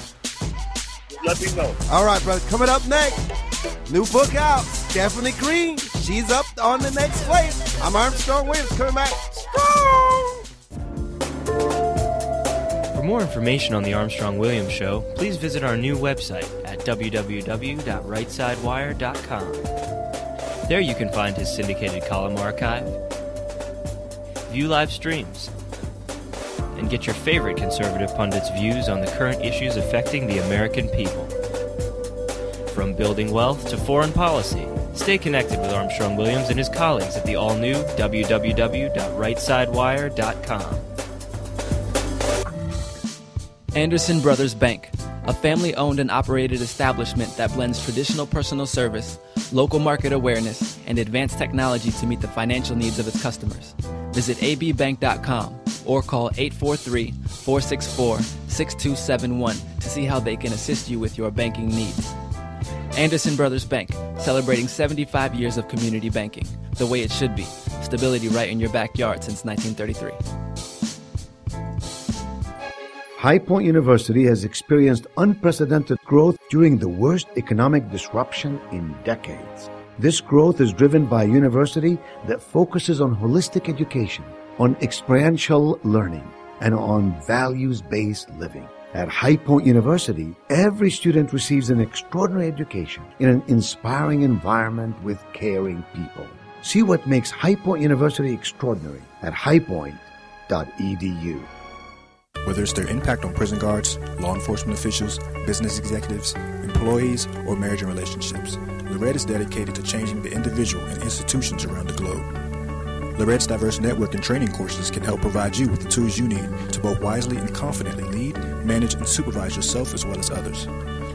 Let me know. All right, brother. Coming up next, new book out, Stephany Greene. She's up on the next place. I'm Armstrong Williams, coming back strong. For more information on the Armstrong Williams Show, please visit our new website at www.rightsidewire.com. There you can find his syndicated column archive, view live streams, and get your favorite conservative pundits' views on the current issues affecting the American people. From building wealth to foreign policy, stay connected with Armstrong Williams and his colleagues at the all-new www.rightsidewire.com. Anderson Brothers Bank, a family-owned and operated establishment that blends traditional personal service, local market awareness, and advanced technology to meet the financial needs of its customers. Visit abbank.com or call 843-464-6271 to see how they can assist you with your banking needs. Anderson Brothers Bank, celebrating 75 years of community banking, the way it should be. Stability right in your backyard since 1933. High Point University has experienced unprecedented growth during the worst economic disruption in decades. This growth is driven by a university that focuses on holistic education, on experiential learning, and on values-based living. At High Point University, every student receives an extraordinary education in an inspiring environment with caring people. See what makes High Point University extraordinary at highpoint.edu. Whether it's their impact on prison guards, law enforcement officials, business executives, employees, or marriage and relationships, Lorette is dedicated to changing the individual and institutions around the globe. Lorette's diverse network and training courses can help provide you with the tools you need to both wisely and confidently lead, manage, and supervise yourself as well as others.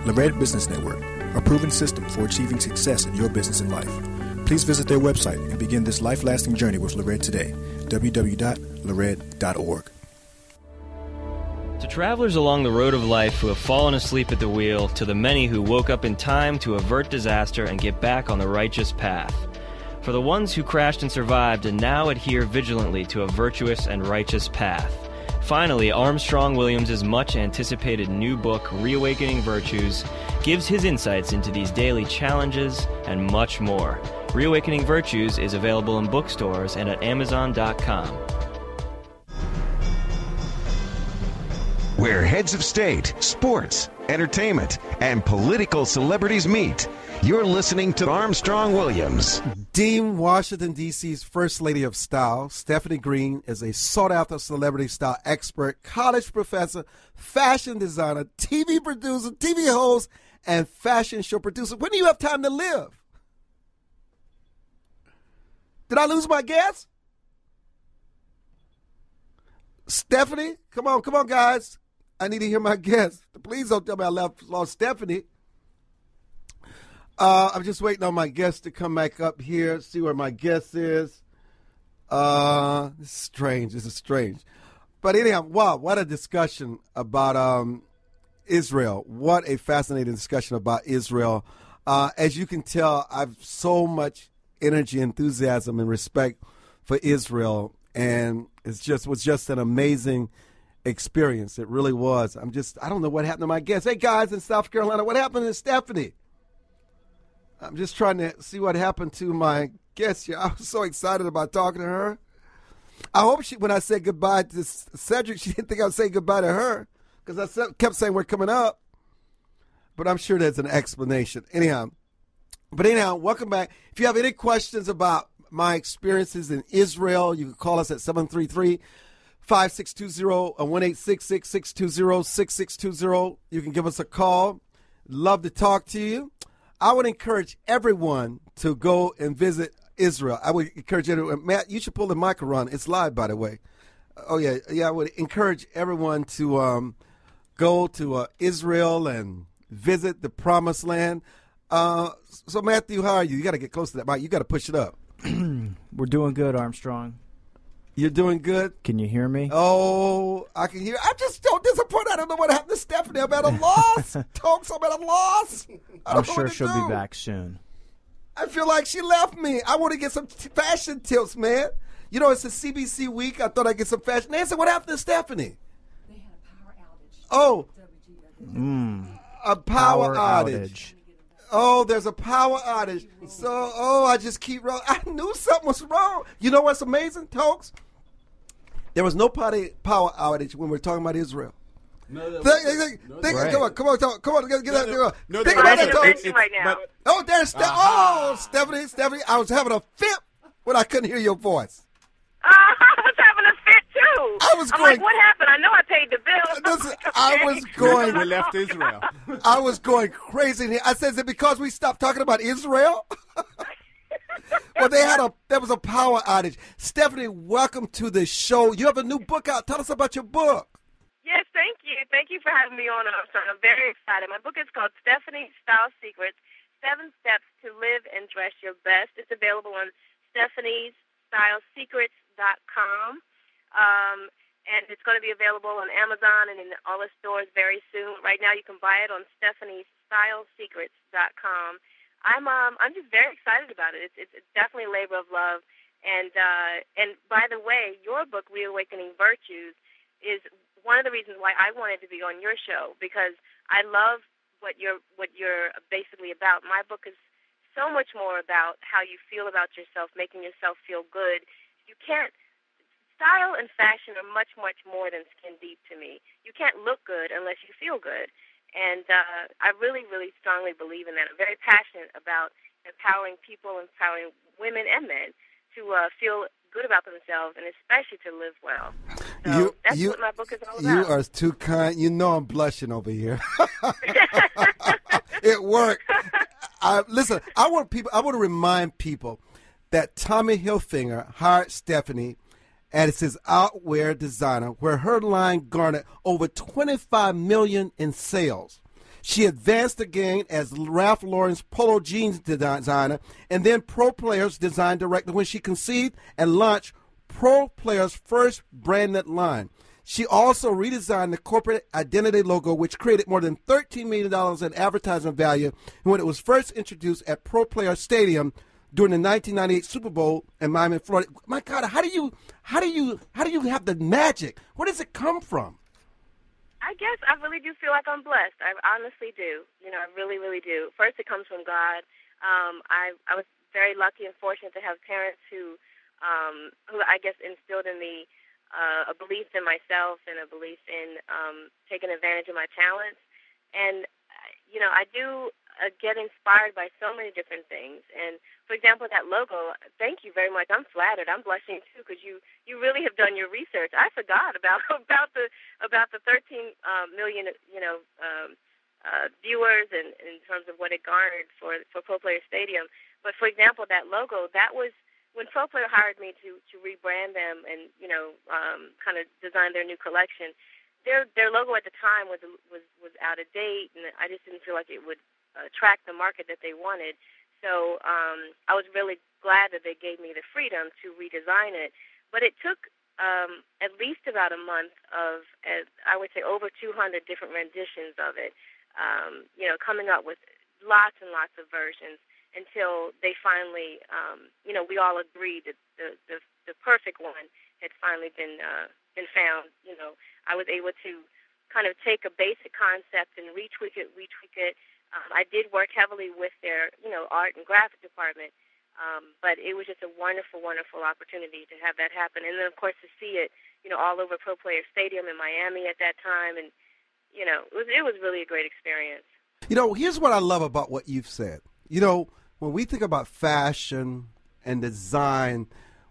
Lorette Business Network, a proven system for achieving success in your business and life. Please visit their website and begin this life-lasting journey with Lorette today, www.lorette.org. To travelers along the road of life who have fallen asleep at the wheel, to the many who woke up in time to avert disaster and get back on the righteous path. For the ones who crashed and survived and now adhere vigilantly to a virtuous and righteous path. Finally, Armstrong Williams' much-anticipated new book, Reawakening Virtues, gives his insights into these daily challenges and much more. Reawakening Virtues is available in bookstores and at Amazon.com. Where heads of state, sports, entertainment, and political celebrities meet. You're listening to Armstrong Williams. Deemed Washington, D.C.'s First Lady of Style, Stephany Greene is a sought-after celebrity style expert, college professor, fashion designer, TV producer, TV host, and fashion show producer. When do you have time to live? Did I lose my guess? Stephany? Come on, guys. I need to hear my guess. Please don't tell me I lost Stephany. I'm just waiting on my guest to come back up here, see where my guest is. This is strange. But anyhow, wow, what a discussion about Israel. What a fascinating discussion about Israel. As you can tell, I have so much energy, enthusiasm, and respect for Israel. And it was just an amazing experience. It really was. I don't know what happened to my guest. Hey, guys in South Carolina, what happened to Stephany? I'm just trying to see what happened to my guest here. I was so excited about talking to her. I hope when I said goodbye to Cedric, she didn't think I was saying goodbye to her, because I kept saying we're coming up. But I'm sure there's an explanation. Anyhow, welcome back. If you have any questions about my experiences in Israel, you can call us at 733-5620 or 1-866-620-6620. You can give us a call. Love to talk to you. I would encourage everyone to go and visit Israel. I would encourage everyone. Matt, you should pull the mic around. It's live, by the way. Oh, yeah. I would encourage everyone to go to Israel and visit the Promised Land. So, Matthew, how are you? You got to get close to that mic. You got to push it up. We're doing good, Armstrong. You're doing good? Can you hear me? Oh, I can hear. I'm just so disappointed. I don't know what happened to Stephany. I'm at a loss. Talks, I'm at a loss. I'm sure she'll be back soon. I feel like she left me. I want to get some fashion tips, man. You know, it's a CBC week. I thought I'd get some fashion. Nancy, what happened to Stephany? They had a power outage. Oh. A power outage. Oh, there's a power outage. So, I just keep rolling. I knew something was wrong. You know what's amazing, Tokes? There was no power outage when we're talking about Israel. No, come on, get that. No, think about that, Tokes. Right now. Oh, there's Stephany. I was having a fit when I couldn't hear your voice. I was having a fit too. I'm like, what happened? I know I paid the bill. Listen, I was going. We left Israel. I was going crazy in here. I said, is it because we stopped talking about Israel? Well, there was a power outage. Stephany, welcome to the show. You have a new book out. Tell us about your book. Yes, thank you. Thank you for having me on. I'm very excited. My book is called Stephany's Style Secrets, 7 Steps to Live and Dress Your Best. It's available on StephanieSTyleSecrets.com. And it's going to be available on Amazon and in all the stores very soon. Right now you can buy it on StephanieSTyleSecrets.com. I'm just very excited about it. It's definitely a labor of love. And by the way, your book, Reawakening Virtues, is one of the reasons why I wanted to be on your show, because I love what you're basically about. My book is so much more about how you feel about yourself, making yourself feel good. Style and fashion are much, much more than skin deep to me. You can't look good unless you feel good. And I really, really strongly believe in that. I'm very passionate about empowering people, empowering women and men to feel good about themselves, and especially to live well. So that's what my book is all about. You are too kind. You know I'm blushing over here. It worked. Listen, I want to remind people that Tommy Hilfiger hired Stephany as his outwear designer, where her line garnered over $25 million in sales. She advanced again as Ralph Lauren's polo jeans designer and then Pro Players design director when she conceived and launched Pro Players' first branded line. She also redesigned the corporate identity logo, which created more than $13 million in advertising value when it was first introduced at Pro Players Stadium during the 1998 Super Bowl in Miami, Florida. My God, how do you have the magic? Where does it come from? I guess I really do feel like I'm blessed. I honestly do. I really, really do. First, it comes from God. I was very lucky and fortunate to have parents who I guess instilled in me a belief in myself and a belief in taking advantage of my talents. And I do get inspired by so many different things. And, for example, that logo, thank you very much. I'm flattered. I'm blushing, too, because you really have done your research. I forgot about the 13 million, viewers and in terms of what it garnered for Pro Player Stadium. But, for example, that logo, that was when Pro Player hired me to rebrand them and, kind of design their new collection. Their logo at the time was out of date, and I just didn't feel like it would attract the market that they wanted. So I was really glad that they gave me the freedom to redesign it. But it took at least about a month of, I would say, over 200 different renditions of it, coming up with lots and lots of versions until they finally, we all agreed that the perfect one had finally been and found. I was able to kind of take a basic concept and retweak it. I did work heavily with their, art and graphic department, but it was just a wonderful, wonderful opportunity to have that happen. And then, of course, to see it, all over Pro Player Stadium in Miami at that time. And, it was really a great experience. Here's what I love about what you've said. When we think about fashion and design,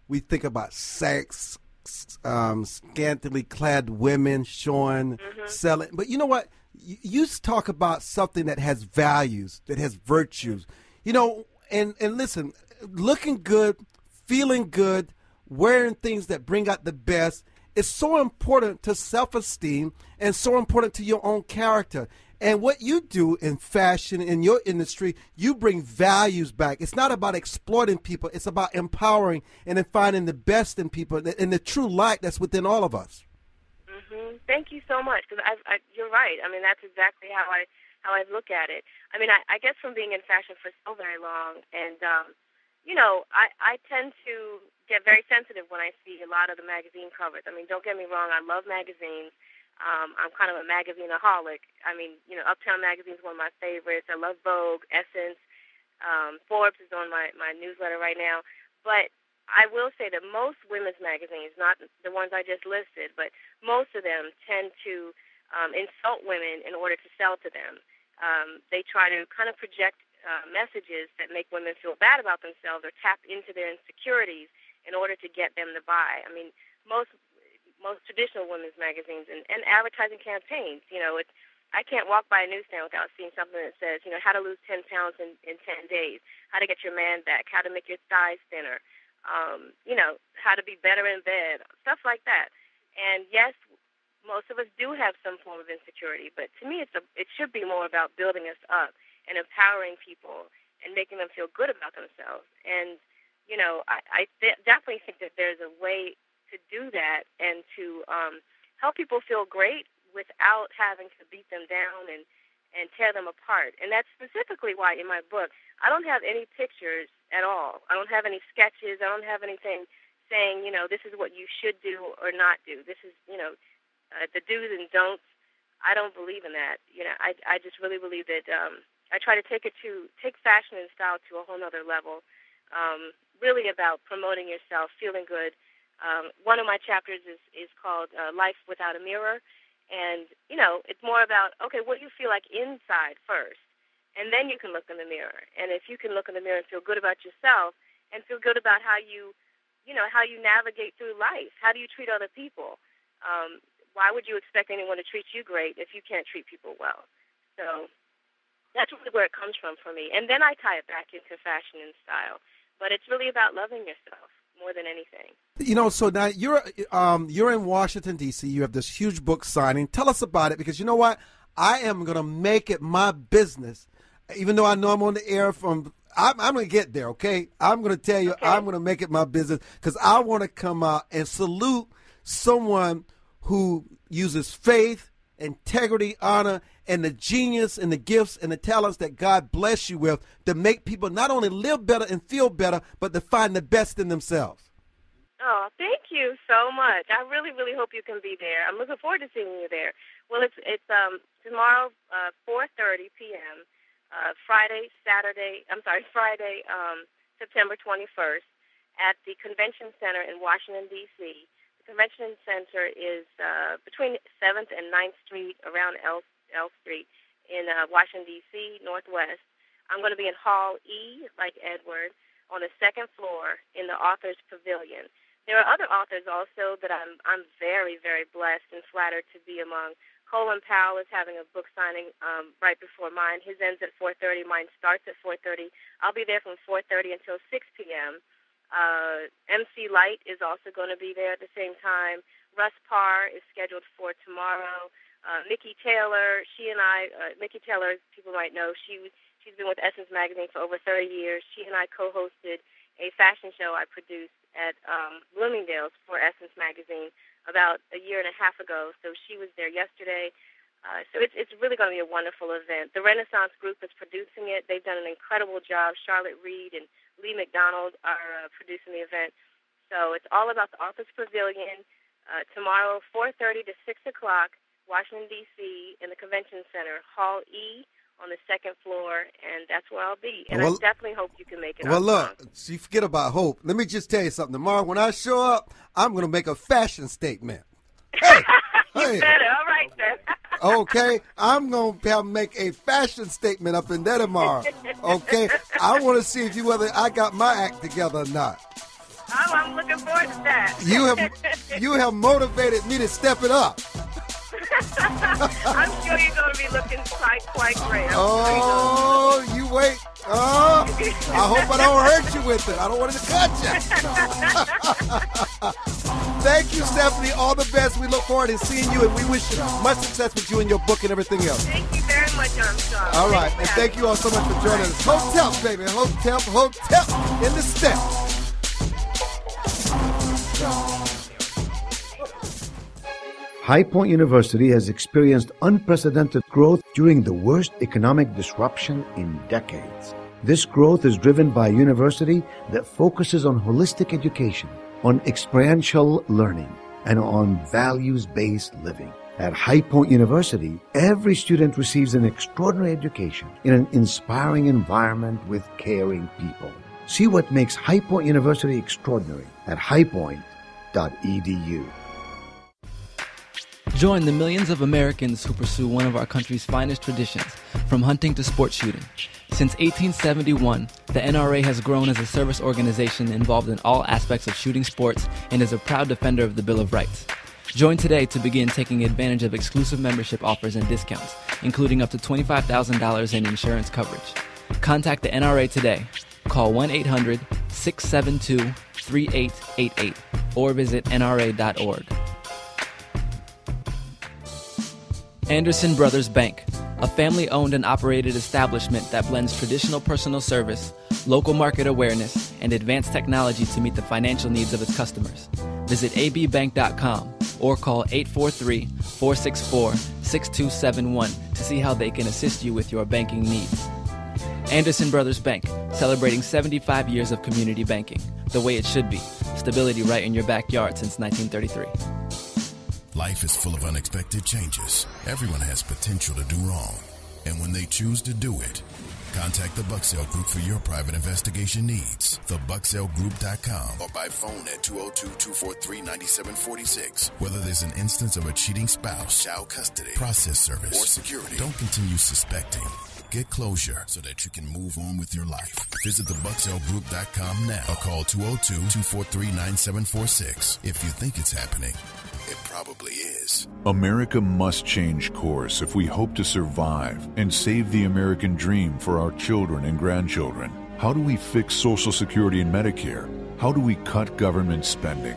we think about sex, scantily clad women showing, selling. But you know what? You talk about something that has values, that has virtues. And listen, looking good, feeling good, wearing things that bring out the best is so important to self-esteem and so important to your own character. And what you do in fashion, in your industry, you bring values back. It's not about exploiting people. It's about empowering and then finding the best in people and the true light that's within all of us. Thank you so much, because you're right. I mean, that's exactly how I look at it. I mean, I guess from being in fashion for so very long, and, I tend to get very sensitive when I see a lot of the magazine covers. I mean, don't get me wrong, I love magazines. I'm kind of a magazine-aholic. I mean, Uptown Magazine is one of my favorites. I love Vogue, Essence. Forbes is on my newsletter right now. But I will say that most women's magazines, not the ones I just listed, but most of them tend to insult women in order to sell to them. They try to kind of project messages that make women feel bad about themselves or tap into their insecurities in order to get them to buy. I mean, most traditional women's magazines and advertising campaigns, I can't walk by a newsstand without seeing something that says, how to lose 10 pounds in 10 days, how to get your man back, how to make your thighs thinner, how to be better in bed, stuff like that. And yes, most of us do have some form of insecurity, but to me it should be more about building us up and empowering people and making them feel good about themselves. And, I definitely think that there's a way to do that and to help people feel great without having to beat them down and tear them apart. And that's specifically why in my book I don't have any pictures at all. I don't have any sketches. I don't have anything saying, this is what you should do or not do. This is, the do's and don'ts. I don't believe in that. I just really believe that I try to take fashion and style to a whole other level, really about promoting yourself, feeling good. One of my chapters is called Life Without a Mirror. And, it's more about, okay, what do you feel like inside first? And then you can look in the mirror. And if you can look in the mirror and feel good about yourself and feel good about how you navigate through life, how do you treat other people? Why would you expect anyone to treat you great if you can't treat people well? So that's really where it comes from for me. And then I tie it back into fashion and style. But it's really about loving yourself more than anything. So now you're in Washington, D.C. You have this huge book signing. Tell us about it, because you know what? I am going to make it my business, even though I know I'm on the air I'm going to get there, okay? I'm going to tell you, okay. I'm going to make it my business, because I want to come out and salute someone who uses faith, integrity, honor, and the genius and the gifts and the talents that God bless you with to make people not only live better and feel better, but to find the best in themselves. Oh, thank you so much. I really, really hope you can be there. I'm looking forward to seeing you there. Well, it's tomorrow, 4:30 p.m., Friday, September 21st, at the Convention Center in Washington, D.C. The Convention Center is between 7th and 9th Street, around L Street in Washington, D.C., Northwest. I'm going to be in Hall E, like Edward, on the second floor in the Authors Pavilion. There are other authors also that I'm very, very blessed and flattered to be among. Colin Powell is having a book signing right before mine. His ends at 4:30. Mine starts at 4:30. I'll be there from 4:30 until 6 p.m. MC Light is also going to be there at the same time. Russ Parr is scheduled for tomorrow. Mickey Taylor, Mickey Taylor, people might know, she's been with Essence Magazine for over 30 years. She and I co-hosted a fashion show I produced at Bloomingdale's for Essence Magazine about a year and a half ago. So she was there yesterday. So it's really going to be a wonderful event. The Renaissance Group is producing it. They've done an incredible job. Charlotte Reed and Lee McDonald are producing the event. So it's all about the Authors Pavilion. tomorrow, 4:30 to 6 o'clock, Washington, D.C., in the Convention Center, Hall E on the second floor, and that's where I'll be. And I definitely hope you can make it. Well, look, you forget about hope. Let me just tell you something. Tomorrow when I show up, I'm going to make a fashion statement. Hey, you better. All right, then. Okay, I'm going to make a fashion statement up in there tomorrow. Okay, I want to see if whether I got my act together or not. Oh, I'm looking forward to that. You have motivated me to step it up. I'm sure you're going to be looking quite great. You wait. I hope I don't hurt you with it. I don't want it to cut you. Thank you, Stephanie. All the best. We look forward to seeing you, and we wish you much success with you and your book and everything else. Thank you very much, Armstrong. All right, and thank you all so much for joining us. Hotel, baby. Hotel in the step. High Point University has experienced unprecedented growth during the worst economic disruption in decades. This growth is driven by a university that focuses on holistic education, on experiential learning, and on values-based living. At High Point University, every student receives an extraordinary education in an inspiring environment with caring people. See what makes High Point University extraordinary at highpoint.edu. Join the millions of Americans who pursue one of our country's finest traditions, from hunting to sport shooting. Since 1871, the NRA has grown as a service organization involved in all aspects of shooting sports and is a proud defender of the Bill of Rights. Join today to begin taking advantage of exclusive membership offers and discounts, including up to $25,000 in insurance coverage. Contact the NRA today. Call 1-800-672-3888 or visit nra.org. Anderson Brothers Bank, a family-owned and operated establishment that blends traditional personal service, local market awareness, and advanced technology to meet the financial needs of its customers. Visit abbank.com or call 843-464-6271 to see how they can assist you with your banking needs. Anderson Brothers Bank, celebrating 75 years of community banking, the way it should be. Stability right in your backyard since 1933. Life is full of unexpected changes. Everyone has potential to do wrong. And when they choose to do it, contact the Bucksell Group for your private investigation needs. TheBucksellGroup.com or by phone at 202-243-9746. Whether there's an instance of a cheating spouse, child custody, process service, or security, don't continue suspecting. Get closure so that you can move on with your life. Visit TheBucksellGroup.com now or call 202-243-9746. If you think it's happening, it probably is. America must change course if we hope to survive and save the American dream for our children and grandchildren. How do we fix Social Security and Medicare? How do we cut government spending?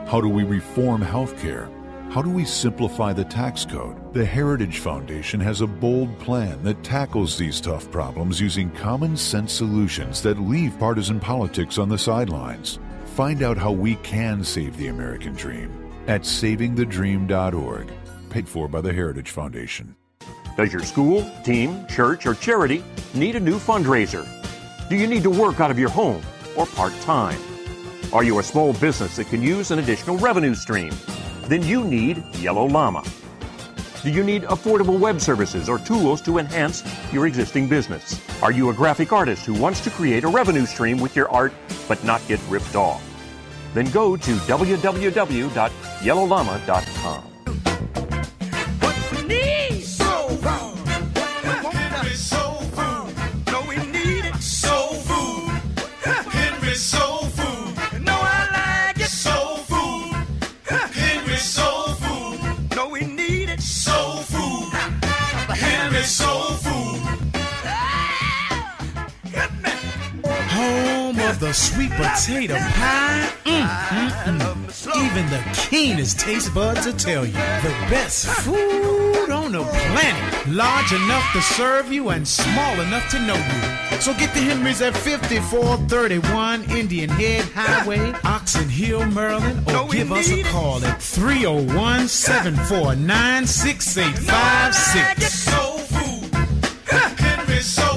How do we reform health care? How do we simplify the tax code? The Heritage Foundation has a bold plan that tackles these tough problems using common sense solutions that leave partisan politics on the sidelines. Find out how we can save the American dream at savingthedream.org, paid for by the Heritage Foundation. Does your school, team, church, or charity need a new fundraiser? Do you need to work out of your home or part-time? Are you a small business that can use an additional revenue stream? Then you need Yellow Llama. Do you need affordable web services or tools to enhance your existing business? Are you a graphic artist who wants to create a revenue stream with your art but not get ripped off? Then go to www.yellowllama.com. Home of the sweet potato pie. Even the keenest taste buds will tell you the best food on the planet. Large enough to serve you and small enough to know you. So get the Henrys at 5431 Indian Head Highway, Oxon Hill, Maryland, or give us a call at 301-749-6856. Soul food. Henry's Soul